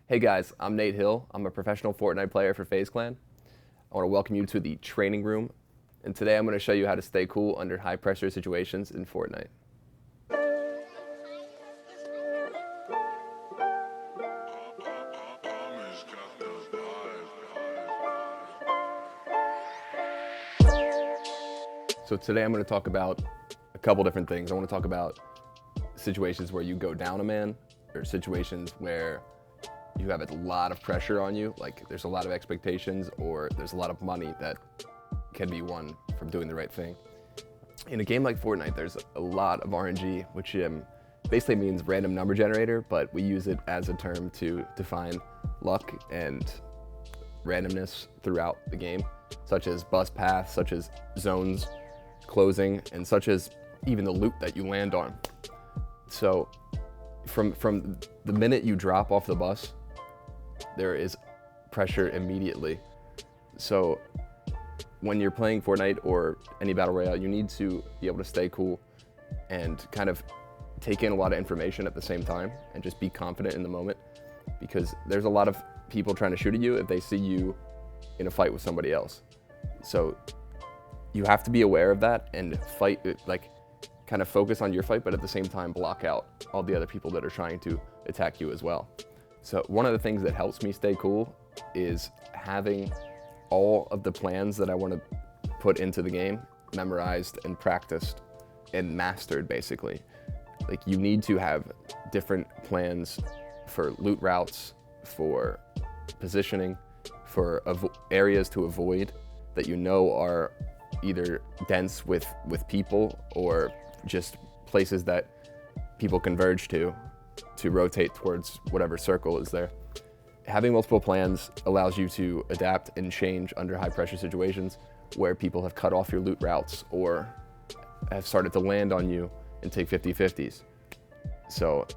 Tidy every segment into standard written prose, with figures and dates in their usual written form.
Hey guys, I'm Nate Hill. I'm a professional Fortnite player for FaZe Clan. I want to welcome you to the training room, and today I'm going to show you how to stay cool under high pressure situations in Fortnite. So today I'm going to talk about a couple different things. I want to talk about situations where you go down a man, or situations where you have a lot of pressure on you, like there's a lot of expectations or there's a lot of money that can be won from doing the right thing. In a game like Fortnite, there's a lot of RNG, which basically means random number generator, but we use it as a term to define luck and randomness throughout the game, such as bus paths, such as zones closing, and such as even the loot that you land on. So from the minute you drop off the bus, there is pressure immediately. So when you're playing Fortnite or any battle royale, you need to be able to stay cool and kind of take in a lot of information at the same time and just be confident in the moment, because there's a lot of people trying to shoot at you if they see you in a fight with somebody else. So you have to be aware of that and fight, like kind of focus on your fight, but at the same time block out all the other people that are trying to attack you as well. So one of the things that helps me stay cool is having all of the plans that I want to put into the game memorized and practiced and mastered, basically. Like, you need to have different plans for loot routes, for positioning, for areas to avoid that you know are either dense with people or just places that people converge to rotate towards whatever circle is there. Having multiple plans allows you to adapt and change under high pressure situations where people have cut off your loot routes or have started to land on you and take 50-50s. So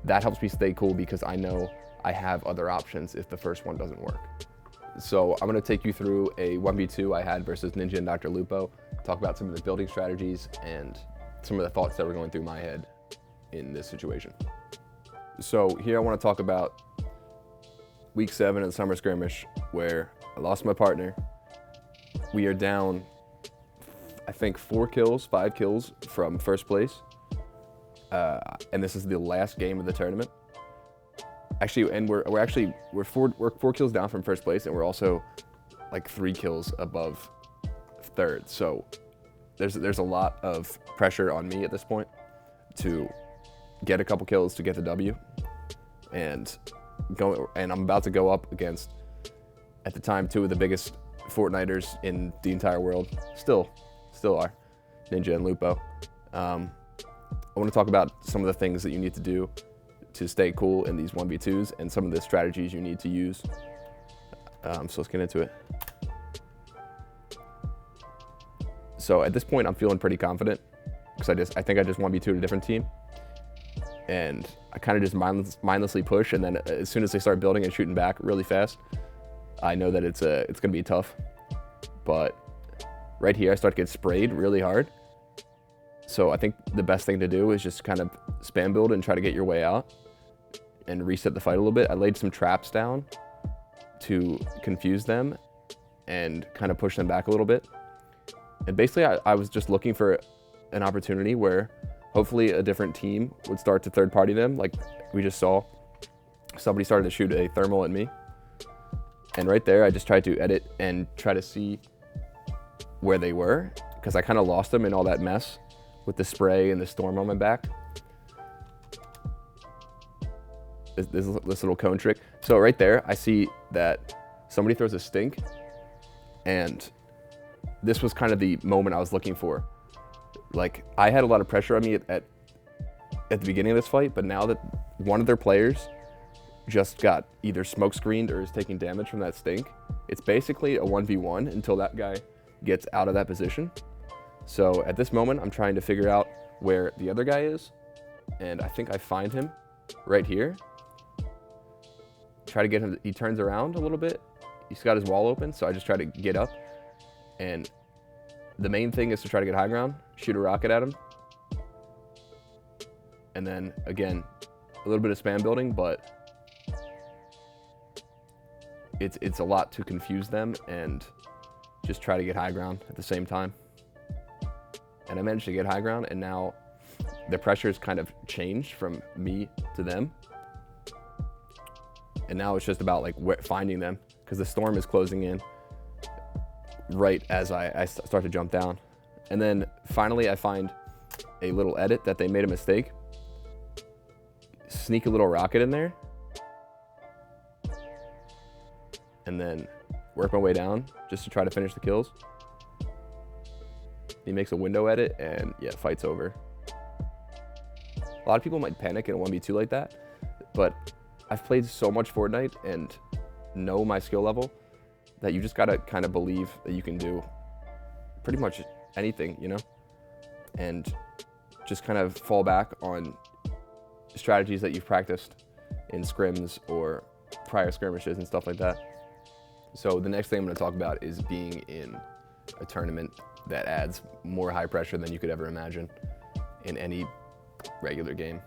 that helps me stay cool because I know I have other options if the first one doesn't work. So I'm gonna take you through a 1v2 I had versus Ninja and Dr. Lupo, talk about some of the building strategies and some of the thoughts that were going through my head in this situation. So here I want to talk about week 7 of the summer skirmish, where I lost my partner. We are down, I think, 5 kills from first place. And this is the last game of the tournament. Actually, and we're 4 kills down from first place, and we're also like 3 kills above third. So there's a lot of pressure on me at this point to get a couple kills to get the W, and I'm about to go up against, at the time, 2 of the biggest Fortniters in the entire world. Still are, Ninja and Lupo. I want to talk about some of the things that you need to do to stay cool in these 1v2s and some of the strategies you need to use. So let's get into it. So at this point, I'm feeling pretty confident because I think I just 1v2'd a different team, and I kind of just mindlessly push, and then as soon as they start building and shooting back really fast, I know that it's gonna be tough. But right here, I start to get sprayed really hard. So I think the best thing to do is just kind of spam build and try to get your way out and reset the fight a little bit. I laid some traps down to confuse them and kind of push them back a little bit. And basically, I was just looking for an opportunity where hopefully a different team would start to third party them. Like we just saw, somebody started to shoot a thermal at me. And right there, I just tried to edit and try to see where they were, because I kind of lost them in all that mess with the spray and the storm on my back. This little cone trick. So right there, I see that somebody throws a stink, and this was kind of the moment I was looking for. Like, I had a lot of pressure on me at the beginning of this fight, but now that one of their players just got either smoke screened or is taking damage from that stink, it's basically a 1v1 until that guy gets out of that position. So at this moment, I'm trying to figure out where the other guy is, and I think I find him right here. Try to get him, he turns around a little bit. He's got his wall open, so I just try to get up. And the main thing is to try to get high ground, shoot a rocket at him. And then, again, a little bit of spam building, but it's a lot to confuse them and just try to get high ground at the same time. And I managed to get high ground, and now the pressure's kind of changed from me to them. And now it's just about like finding them, because the storm is closing in right as I start to jump down. And then finally I find a little edit that they made a mistake. Sneak a little rocket in there, and then work my way down just to try to finish the kills. He makes a window edit, and yeah, fight's over. A lot of people might panic in a 1v2 like that, but I've played so much Fortnite and know my skill level that you just gotta kind of believe that you can do pretty much anything, you know? And just kind of fall back on strategies that you've practiced in scrims or prior skirmishes and stuff like that. So the next thing I'm gonna talk about is being in a tournament that adds more high pressure than you could ever imagine in any regular game.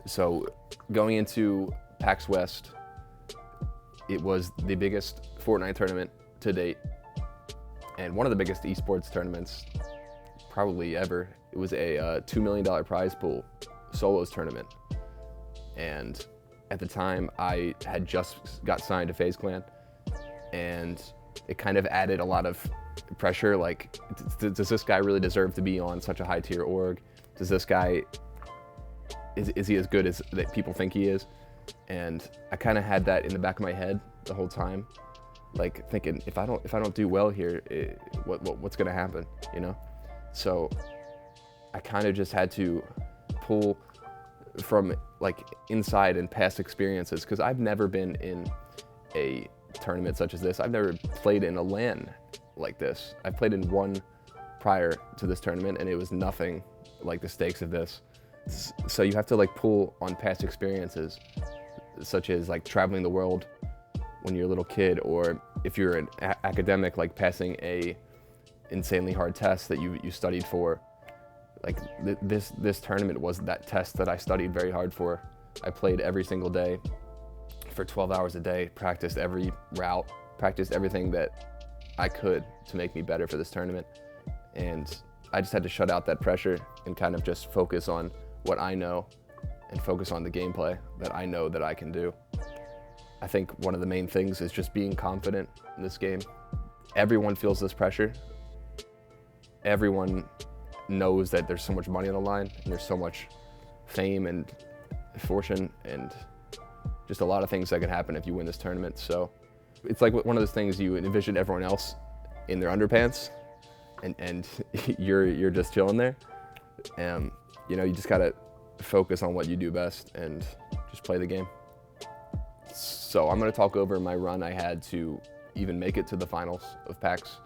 So going into PAX West, it was the biggest Fortnite tournament to date, and one of the biggest esports tournaments probably ever. It was a $2 million prize pool solos tournament, and at the time I had just got signed to FaZe Clan, and it kind of added a lot of pressure. Like, does this guy really deserve to be on such a high tier org? Does this guy, is he as good as that people think he is? And I kind of had that in the back of my head the whole time, like thinking, if I don't do well here, what's gonna happen, you know? So I kind of just had to pull from like inside and past experiences, because I've never been in a tournament such as this. I've never played in a LAN like this. I played in one prior to this tournament, and it was nothing like the stakes of this. So you have to like pull on past experiences, such as like traveling the world when you're a little kid, or if you're an academic, like passing a insanely hard test that you studied for. Like this tournament was that test that I studied very hard for. I played every single day for 12 hours a day, practiced every route, practiced everything that I could to make me better for this tournament. And I just had to shut out that pressure and kind of just focus on what I know and focus on the gameplay that I know that I can do. I think one of the main things is just being confident in this game. Everyone feels this pressure. Everyone knows that there's so much money on the line, and there's so much fame and fortune and just a lot of things that can happen if you win this tournament. So it's like one of those things, you envision everyone else in their underpants, and you're just chilling there. You know, you just gotta focus on what you do best and just play the game. So I'm gonna talk over my run I had to even make it to the finals of PAX.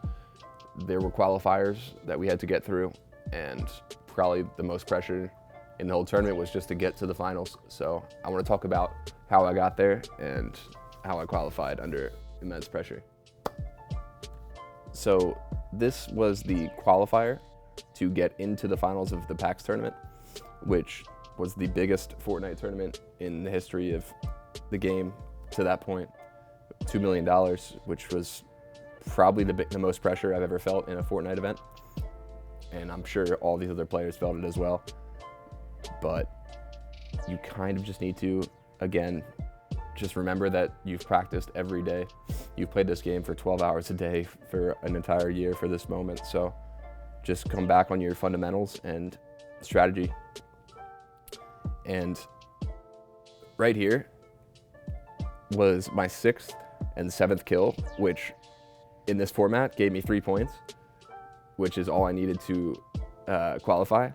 There were qualifiers that we had to get through, and probably the most pressure in the whole tournament was just to get to the finals. So I want to talk about how I got there and how I qualified under immense pressure. So this was the qualifier to get into the finals of the PAX tournament, which was the biggest Fortnite tournament in the history of the game to that point. $2 million, which was probably the most pressure I've ever felt in a Fortnite event. And I'm sure all these other players felt it as well. But you kind of just need to, again, just remember that you've practiced every day. You've played this game for 12 hours a day for an entire year for this moment. So just come back on your fundamentals and strategy. And right here was my 6th and 7th kill, which in this format gave me 3 points, which is all I needed to qualify.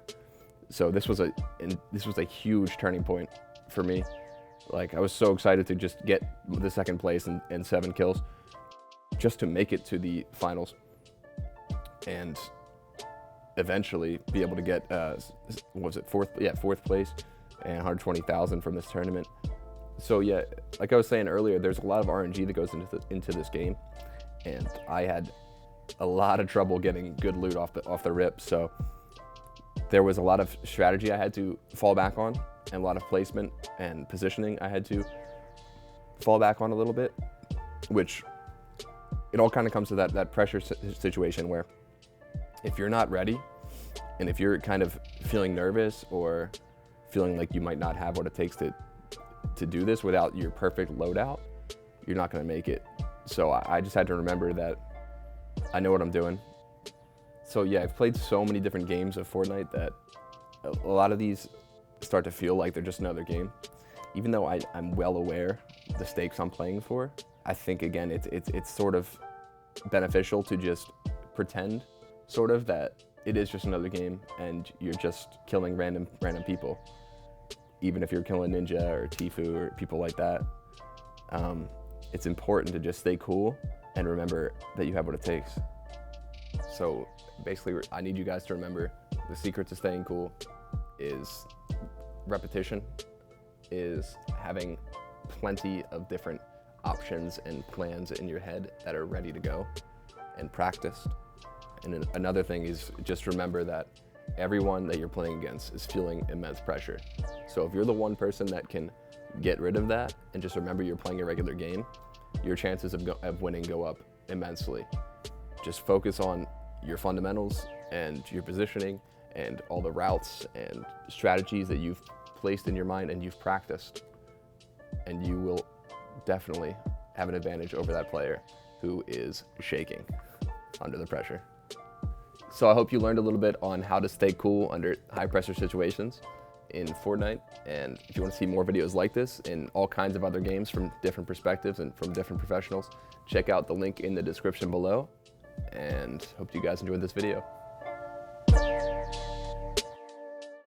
So this was a huge turning point for me. Like, I was so excited to just get the 2nd place and 7 kills just to make it to the finals and eventually be able to get, what was it, 4th place and 120,000 from this tournament. So yeah, like I was saying earlier, there's a lot of RNG that goes into this game, and I had a lot of trouble getting good loot off the rip. So there was a lot of strategy I had to fall back on, and a lot of placement and positioning I had to fall back on a little bit. which it all kind of comes to that pressure situation where if you're not ready, and if you're kind of feeling nervous or feeling like you might not have what it takes to do this without your perfect loadout, you're not gonna make it. So I just had to remember that I know what I'm doing. So yeah, I've played so many different games of Fortnite that a lot of these start to feel like they're just another game. Even though I'm well aware of the stakes I'm playing for, I think again, it's sort of beneficial to just pretend sort of that it is just another game and you're just killing random people. Even if you're killing Ninja or Tfue or people like that, it's important to just stay cool and remember that you have what it takes. So basically, I need you guys to remember the secret to staying cool is repetition, is having plenty of different options and plans in your head that are ready to go, and practice. And another thing is just remember that everyone that you're playing against is feeling immense pressure. So if you're the one person that can get rid of that and just remember you're playing a regular game, your chances of winning go up immensely. Just focus on your fundamentals and your positioning and all the routes and strategies that you've placed in your mind and you've practiced, and you will definitely have an advantage over that player who is shaking under the pressure. So I hope you learned a little bit on how to stay cool under high pressure situations in Fortnite. And if you want to see more videos like this in all kinds of other games from different perspectives and from different professionals, check out the link in the description below. And hope you guys enjoyed this video.